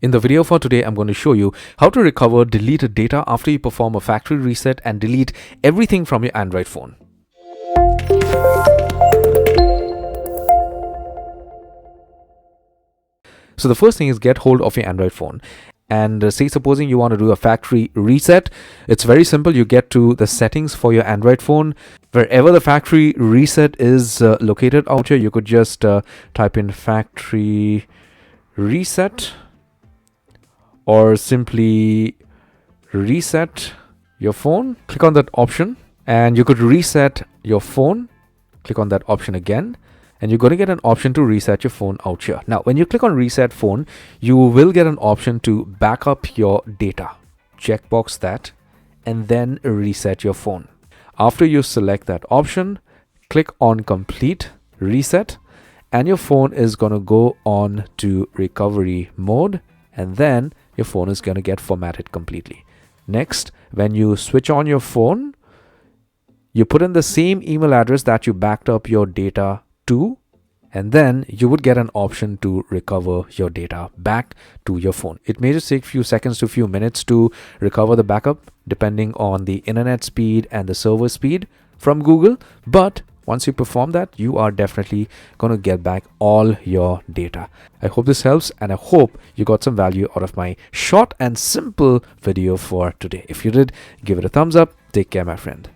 In the video for today, I'm going to show you how to recover deleted data after you perform a factory reset and delete everything from your Android phone. So the first thing is get hold of your Android phone and say supposing you want to do a factory reset. It's very simple. You get to the settings for your Android phone. Wherever the factory reset is located out here, you could just type in factory reset or simply reset your phone. Click on that option and you could reset your phone. Click on that option again and you're going to get an option to reset your phone out here. Now, when you click on reset phone, you will get an option to back up your data. Checkbox that and then reset your phone. After you select that option, click on complete reset and your phone is going to go on to recovery mode, and then your phone is going to get formatted completely. Next, when you switch on your phone, you put in the same email address that you backed up your data to, and then you would get an option to recover your data back to your phone. It may just take a few seconds to a few minutes to recover the backup, depending on the internet speed and the server speed from Google. But once you perform that, you are definitely going to get back all your data. I hope this helps, and I hope you got some value out of my short and simple video for today. If you did, give it a thumbs up. Take care, my friend.